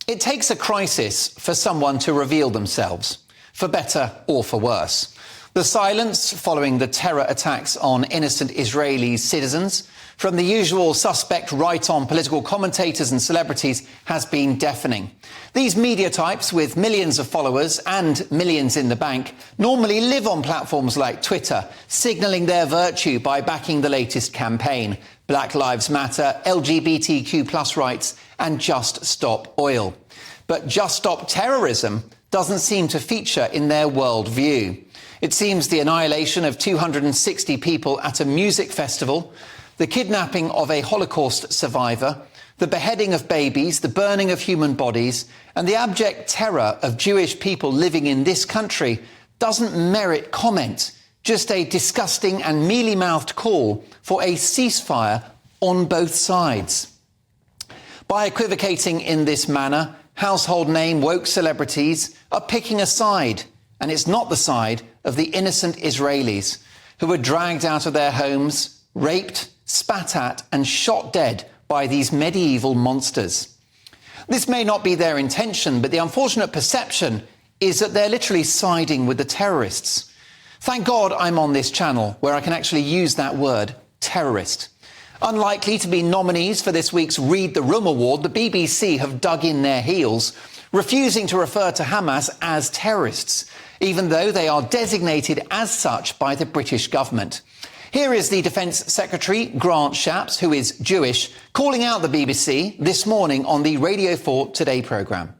It takes a crisis for someone to reveal themselves, for better or for worse. The silence following the terror attacks on innocent Israeli citizens from the usual suspect right-on political commentators and celebrities has been deafening. These media types with millions of followers and millions in the bank normally live on platforms like Twitter, signalling their virtue by backing the latest campaign: Black Lives Matter, LGBTQ+ rights and Just Stop Oil. But Just Stop Terrorism doesn't seem to feature in their worldview. It seems the annihilation of 260 people at a music festival, the kidnapping of a Holocaust survivor, the beheading of babies, the burning of human bodies, and the abject terror of Jewish people living in this country doesn't merit comment, just a disgusting and mealy-mouthed call for a ceasefire on both sides. By equivocating in this manner, household name woke celebrities are picking a side, and it's not the side of the innocent Israelis who were dragged out of their homes, raped, spat at and shot dead by these medieval monsters. This may not be their intention, but the unfortunate perception is that they're literally siding with the terrorists. Thank God I'm on this channel where I can actually use that word, terrorist. Unlikely to be nominees for this week's Read the Room Award, the BBC have dug in their heels, refusing to refer to Hamas as terrorists, even though they are designated as such by the British government. Here is the Defence Secretary, Grant Shapps, who is Jewish, calling out the BBC this morning on the Radio 4 Today programme.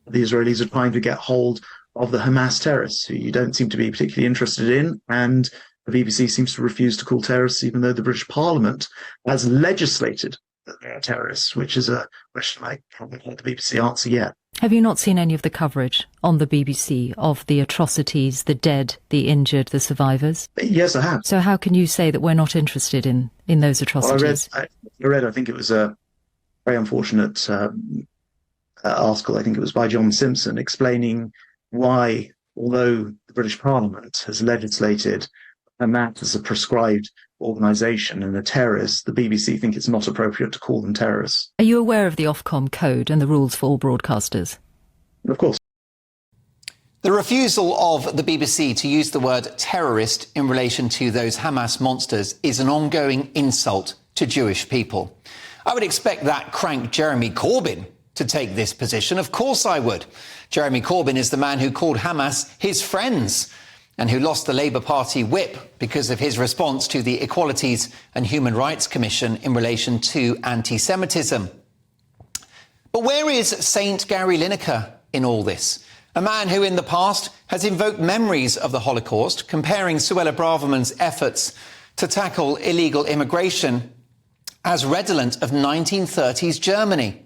The Israelis are trying to get hold of the Hamas terrorists, who you don't seem to be particularly interested in, and the BBC seems to refuse to call terrorists, even though the British Parliament has legislated that they are terrorists, which is a question I haven't heard the BBC answer yet. Have you not seen any of the coverage on the BBC of the atrocities, the dead, the injured, the survivors? Yes, I have. So how can you say that we're not interested in those atrocities? Well, I think it was a very unfortunate article, I think it was by John Simpson, explaining why, although the British Parliament has legislated Hamas as a proscribed organisation and a terrorist, the BBC think it's not appropriate to call them terrorists. Are you aware of the Ofcom code and the rules for all broadcasters? Of course. The refusal of the BBC to use the word terrorist in relation to those Hamas monsters is an ongoing insult to Jewish people. I would expect that crank Jeremy Corbyn to take this position. Of course I would. Jeremy Corbyn is the man who called Hamas his friends and who lost the Labour Party whip because of his response to the Equalities and Human Rights Commission in relation to anti-Semitism. But where is Saint Gary Lineker in all this? A man who in the past has invoked memories of the Holocaust, comparing Suella Braverman's efforts to tackle illegal immigration as redolent of 1930s Germany.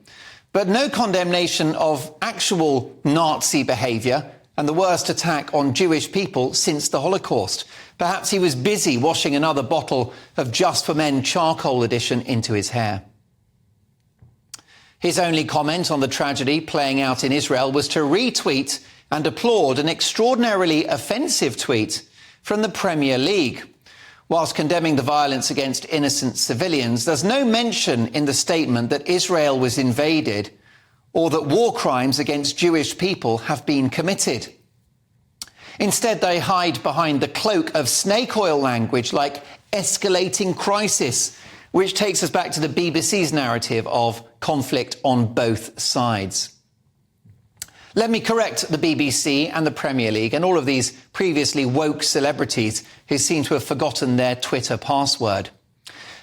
But no condemnation of actual Nazi behaviour and the worst attack on Jewish people since the Holocaust. Perhaps he was busy washing another bottle of Just for Men charcoal edition into his hair. His only comment on the tragedy playing out in Israel was to retweet and applaud an extraordinarily offensive tweet from the Premier League. Whilst condemning the violence against innocent civilians, there's no mention in the statement that Israel was invaded or that war crimes against Jewish people have been committed. Instead, they hide behind the cloak of snake oil language like escalating crisis, which takes us back to the BBC's narrative of conflict on both sides. Let me correct the BBC and the Premier League and all of these previously woke celebrities who seem to have forgotten their Twitter password.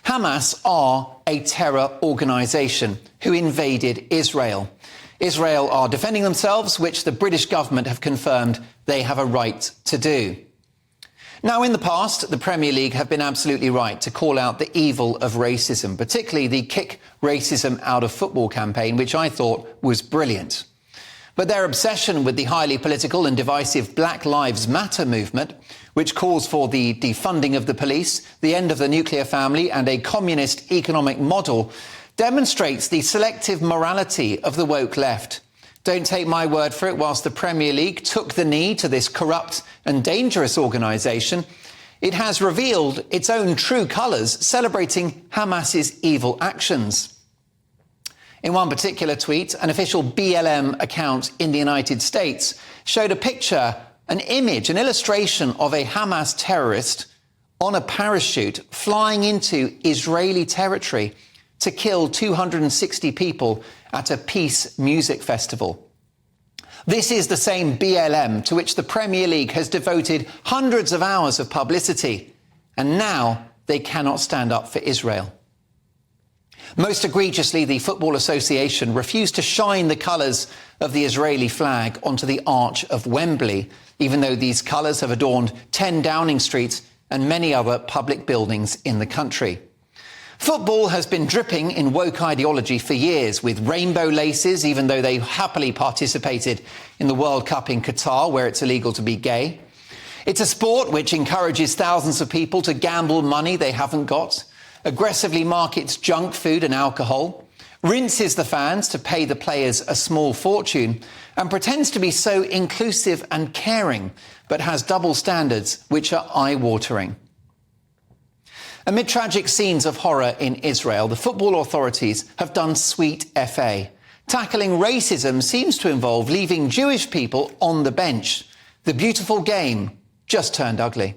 Hamas are a terror organisation who invaded Israel. Israel are defending themselves, which the British government have confirmed they have a right to do. Now, in the past, the Premier League have been absolutely right to call out the evil of racism, particularly the Kick Racism Out of Football campaign, which I thought was brilliant. But their obsession with the highly political and divisive Black Lives Matter movement, which calls for the defunding of the police, the end of the nuclear family and a communist economic model, demonstrates the selective morality of the woke left. Don't take my word for it. Whilst the Premier League took the knee to this corrupt and dangerous organisation, it has revealed its own true colours, celebrating Hamas's evil actions. In one particular tweet, an official BLM account in the United States showed a picture, an image, an illustration of a Hamas terrorist on a parachute flying into Israeli territory to kill 260 people at a peace music festival. This is the same BLM to which the Premier League has devoted hundreds of hours of publicity, and now they cannot stand up for Israel. Most egregiously, the Football Association refused to shine the colours of the Israeli flag onto the arch of Wembley, even though these colours have adorned 10 Downing Street and many other public buildings in the country. Football has been dripping in woke ideology for years, with rainbow laces, even though they happily participated in the World Cup in Qatar, where it's illegal to be gay. It's a sport which encourages thousands of people to gamble money they haven't got, aggressively markets junk food and alcohol, rinses the fans to pay the players a small fortune, and pretends to be so inclusive and caring, but has double standards which are eye-watering. Amid tragic scenes of horror in Israel, the football authorities have done sweet FA. Tackling racism seems to involve leaving Jewish people on the bench. The beautiful game just turned ugly.